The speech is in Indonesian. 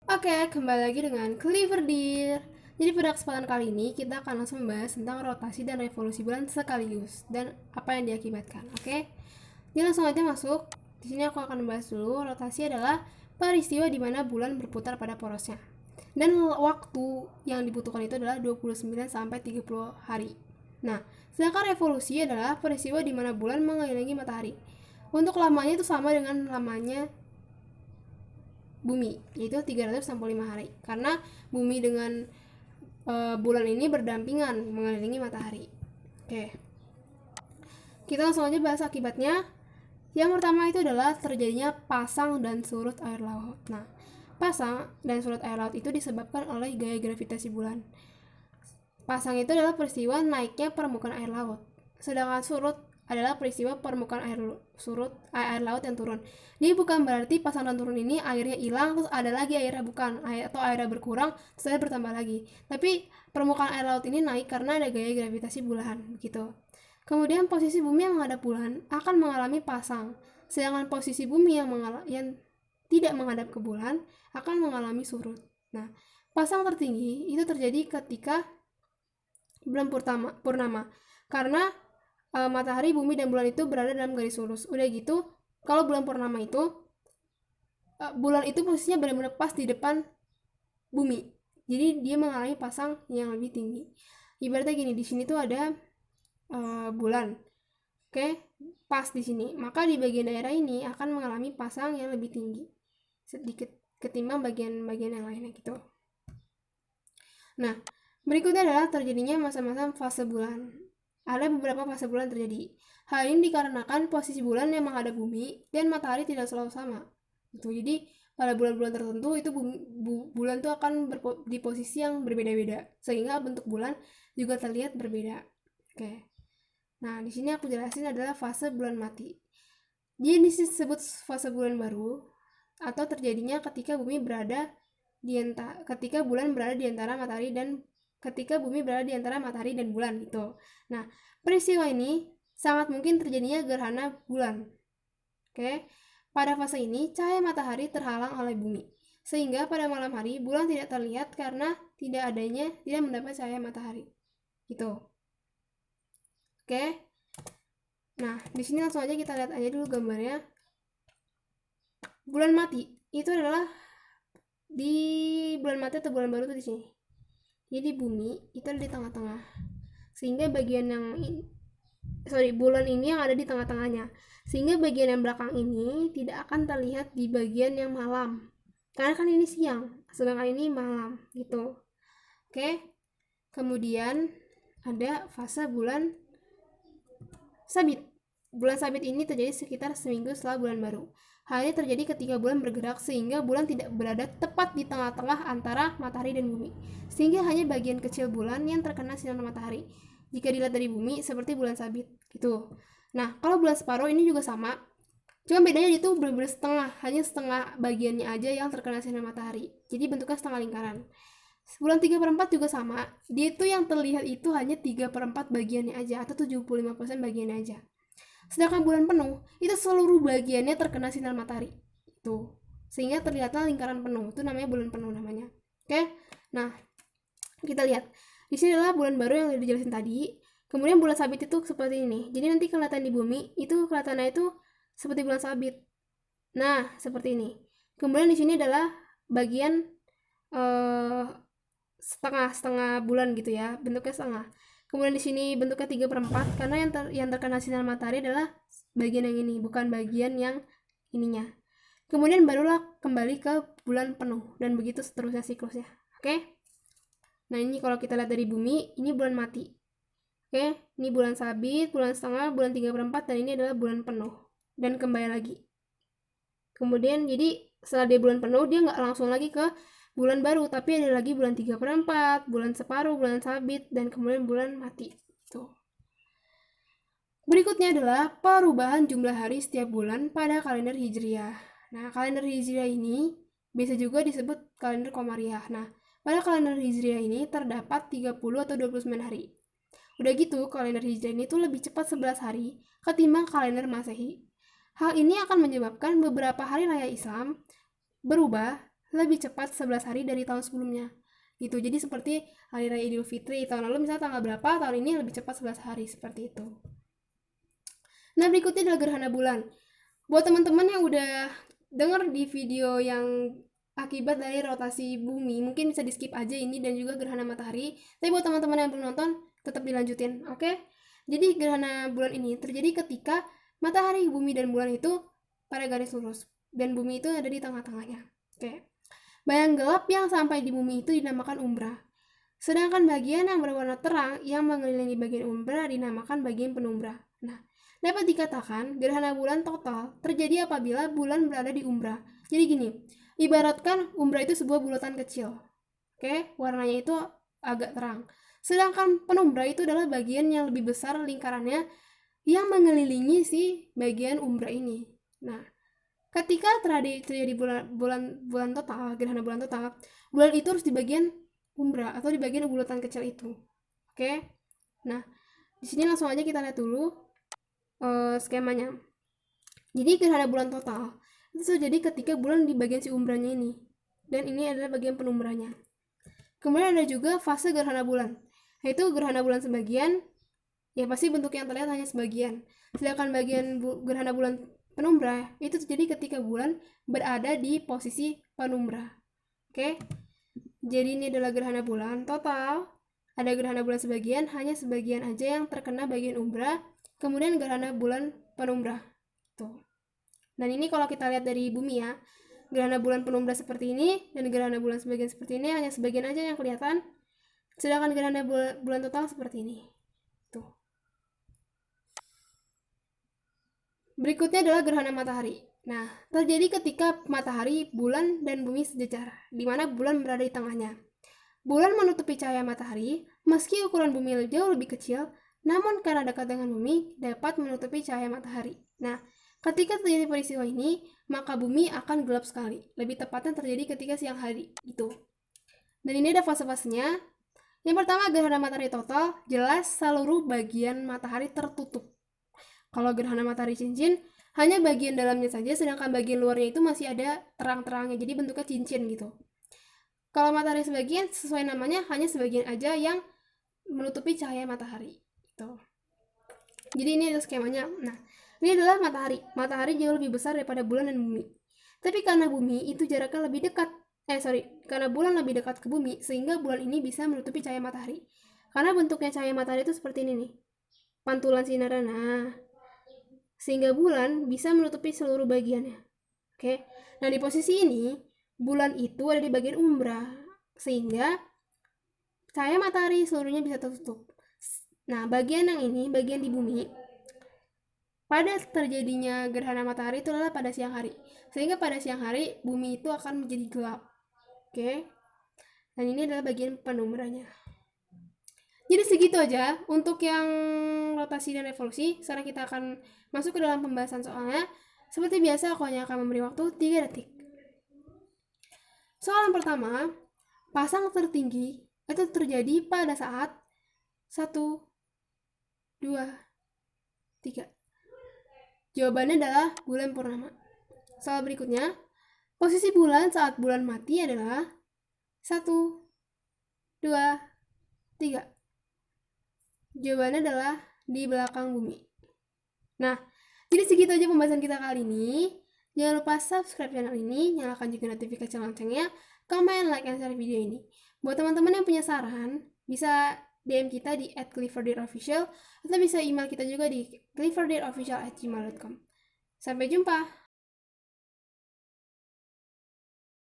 Oke, kembali lagi dengan Clever Dear. Jadi pada kesempatan kali ini kita akan langsung membahas tentang rotasi dan revolusi bulan sekaligus dan apa yang diakibatkan. Oke, jadi langsung aja masuk. Di sini aku akan membahas dulu. Rotasi adalah peristiwa di mana bulan berputar pada porosnya. Dan waktu yang dibutuhkan itu adalah 29 sampai 30 hari. Nah, sedangkan revolusi adalah peristiwa di mana bulan mengelilingi matahari. Untuk lamanya itu sama dengan lamanya bumi, yaitu 365 hari. Karena bumi dengan bulan ini berdampingan mengelilingi matahari. Oke, kita langsung aja bahas akibatnya. Yang pertama itu adalah terjadinya pasang dan surut air laut. Nah, pasang dan surut air laut itu disebabkan oleh gaya gravitasi bulan. Pasang itu adalah peristiwa naiknya permukaan air laut, sedangkan surut adalah peristiwa permukaan air laut yang turun. Jadi bukan berarti pasang dan turun ini airnya hilang terus ada lagi airnya, bukan, atau airnya berkurang terus airnya bertambah lagi. Tapi permukaan air laut ini naik karena ada gaya gravitasi bulan begitu. Kemudian posisi bumi yang menghadap bulan akan mengalami pasang, sedangkan posisi bumi yang tidak menghadap ke bulan akan mengalami surut. Nah, pasang tertinggi itu terjadi ketika bulan purnama karena matahari, bumi, dan bulan itu berada dalam garis lurus. Udah gitu, kalau bulan purnama itu bulan itu posisinya benar-benar pas di depan bumi, jadi dia mengalami pasang yang lebih tinggi. Ibaratnya gini, di sini tuh ada bulan, oke, pas di sini, maka di bagian daerah ini akan mengalami pasang yang lebih tinggi sedikit ketimbang bagian-bagian yang lainnya gitu. Nah, berikutnya adalah terjadinya masa-masa fase bulan. Ada beberapa fase bulan terjadi. Hal ini dikarenakan posisi bulan yang menghadap bumi dan matahari tidak selalu sama. Gitu. Jadi pada bulan-bulan tertentu itu bulan tuh akan di posisi yang berbeda-beda, sehingga bentuk bulan juga terlihat berbeda. Oke. Nah, di sini aku jelasin adalah fase bulan mati. Jadi ini disebut fase bulan baru atau terjadinya ketika bulan berada di antara matahari dan bulan gitu. Nah, peristiwa ini sangat mungkin terjadinya gerhana bulan. Oke. Pada fase ini, cahaya matahari terhalang oleh bumi, sehingga pada malam hari bulan tidak terlihat karena tidak mendapat cahaya matahari. Gitu. Oke. Nah, di sini langsung aja kita lihat aja dulu gambarnya. Bulan mati itu adalah di bulan mati atau bulan baru tuh di sini. Jadi bumi itu ada di tengah-tengah, sehingga bulan ini yang ada di tengah-tengahnya, sehingga bagian yang belakang ini tidak akan terlihat di bagian yang malam, karena kan ini siang sedangkan ini malam gitu. Oke, kemudian ada fase bulan sabit. Bulan sabit ini terjadi sekitar seminggu setelah bulan baru. Hal ini terjadi ketika bulan bergerak sehingga bulan tidak berada tepat di tengah-tengah antara matahari dan bumi, sehingga hanya bagian kecil bulan yang terkena sinar matahari jika dilihat dari bumi, seperti bulan sabit gitu. Nah, kalau bulan separuh ini juga sama, cuma bedanya itu benar-benar hanya setengah bagiannya aja yang terkena sinar matahari, jadi bentuknya setengah lingkaran. Bulan 3/4 juga sama, dia itu yang terlihat itu hanya 3/4 bagiannya aja atau 75% bagiannya aja. Sedangkan bulan penuh itu seluruh bagiannya terkena sinar matahari itu, sehingga terlihatlah lingkaran penuh. Itu namanya bulan penuh namanya. Oke, nah kita lihat di sini adalah bulan baru yang udah dijelasin tadi. Kemudian bulan sabit itu seperti ini, jadi nanti kelihatan di bumi itu kelihatannya itu seperti bulan sabit. Nah, seperti ini. Kemudian di sini adalah bagian setengah bulan gitu ya, bentuknya setengah. Kemudian di sini bentuknya 3/4 karena yang terkena sinar matahari adalah bagian yang ini, bukan bagian yang ininya. Kemudian barulah kembali ke bulan penuh dan begitu seterusnya siklusnya. Oke? Nah, ini kalau kita lihat dari bumi, ini bulan mati. Oke, ini bulan sabit, bulan setengah, bulan 3/4, dan ini adalah bulan penuh. Dan kembali lagi. Kemudian jadi setelah dia bulan penuh, dia nggak langsung lagi ke bulan baru, tapi ada lagi bulan 3/4, bulan separuh, bulan sabit, dan kemudian bulan mati. Tuh. Berikutnya adalah perubahan jumlah hari setiap bulan pada kalender Hijriah. Nah, kalender Hijriah ini biasa juga disebut kalender Komariah. Nah, pada kalender Hijriah ini terdapat 30 atau 29 hari. Udah gitu, kalender Hijriah ini tuh lebih cepat 11 hari ketimbang kalender Masehi. Hal ini akan menyebabkan beberapa hari raya Islam berubah lebih cepat 11 hari dari tahun sebelumnya. Gitu. Jadi seperti hari raya Idul Fitri tahun lalu misalnya tanggal berapa, tahun ini lebih cepat 11 hari seperti itu. Nah, berikutnya adalah gerhana bulan. Buat teman-teman yang udah denger di video yang akibat dari rotasi bumi, mungkin bisa di skip aja ini dan juga gerhana matahari. Tapi buat teman-teman yang belum nonton, tetap dilanjutin, oke? Jadi gerhana bulan ini terjadi ketika matahari, bumi, dan bulan itu pada garis lurus dan bumi itu ada di tengah-tengahnya. Oke. Bayang gelap yang sampai di bumi itu dinamakan umbra. Sedangkan bagian yang berwarna terang yang mengelilingi bagian umbra dinamakan bagian penumbra. Nah, dapat dikatakan gerhana bulan total terjadi apabila bulan berada di umbra. Jadi gini, ibaratkan umbra itu sebuah bulatan kecil. Oke, warnanya itu agak terang. Sedangkan penumbra itu adalah bagian yang lebih besar lingkarannya yang mengelilingi si bagian umbra ini. Nah, ketika terjadi bulan total, gerhana bulan total, bulan itu harus di bagian umbra atau di bagian bulatan kecil itu. Oke. Nah, di sini langsung aja kita lihat dulu skemanya. Jadi gerhana bulan total itu terjadi ketika bulan di bagian si umbranya ini. Dan ini adalah bagian penumbranya. Kemudian ada juga fase gerhana bulan. Yaitu gerhana bulan sebagian, ya pasti bentuk yang terlihat hanya sebagian. Sedangkan bagian gerhana bulan penumbra itu terjadi ketika bulan berada di posisi penumbra. Oke. Jadi ini adalah gerhana bulan total. Ada gerhana bulan sebagian, hanya sebagian aja yang terkena bagian umbra. Kemudian gerhana bulan penumbra. Tuh. Dan ini kalau kita lihat dari bumi ya, gerhana bulan penumbra seperti ini dan gerhana bulan sebagian seperti ini, hanya sebagian aja yang kelihatan. Sedangkan gerhana bulan total seperti ini. Tuh. Berikutnya adalah gerhana matahari. Nah, terjadi ketika matahari, bulan, dan bumi sejajar, di mana bulan berada di tengahnya. Bulan menutupi cahaya matahari, meski ukuran bumi jauh lebih kecil, namun karena dekat dengan bumi, dapat menutupi cahaya matahari. Nah, ketika terjadi peristiwa ini, maka bumi akan gelap sekali. Lebih tepatnya terjadi ketika siang hari, gitu. Dan ini ada fase-fasenya. Yang pertama, gerhana matahari total, jelas seluruh bagian matahari tertutup. Kalau gerhana matahari cincin, hanya bagian dalamnya saja, sedangkan bagian luarnya itu masih ada terang-terangnya, jadi bentuknya cincin gitu. Kalau matahari sebagian, sesuai namanya, hanya sebagian aja yang menutupi cahaya matahari. Gitu. Jadi ini adalah skemanya. Nah, ini adalah matahari. Matahari jauh lebih besar daripada bulan dan bumi. Tapi karena bumi itu jaraknya lebih dekat, karena bulan lebih dekat ke bumi, sehingga bulan ini bisa menutupi cahaya matahari. Karena bentuknya cahaya matahari itu seperti ini nih. Pantulan sinar, nah, sehingga bulan bisa menutupi seluruh bagiannya. Oke. Nah, di posisi ini bulan itu ada di bagian umbra sehingga cahaya matahari seluruhnya bisa tertutup. Nah, bagian yang ini, bagian di bumi, pada terjadinya gerhana matahari itu adalah pada siang hari. Sehingga pada siang hari bumi itu akan menjadi gelap. Oke. Dan ini adalah bagian penumbranya. Jadi segitu aja untuk yang rotasi dan revolusi. Sekarang kita akan masuk ke dalam pembahasan soalnya. Seperti biasa, aku hanya akan memberi waktu 3 detik. Soal yang pertama, pasang tertinggi itu terjadi pada saat 1, 2, 3. Jawabannya adalah bulan purnama. Soal berikutnya, posisi bulan saat bulan mati adalah 1, 2, 3. Jawabannya adalah di belakang bumi. Nah, jadi segitu aja pembahasan kita kali ini. Jangan lupa subscribe channel ini, nyalakan juga notifikasi loncengnya, komen, like, dan share video ini. Buat teman-teman yang punya saran, bisa DM kita di @clifforddearofficial atau bisa email kita juga di clifforddearofficial@gmail.com. Sampai jumpa!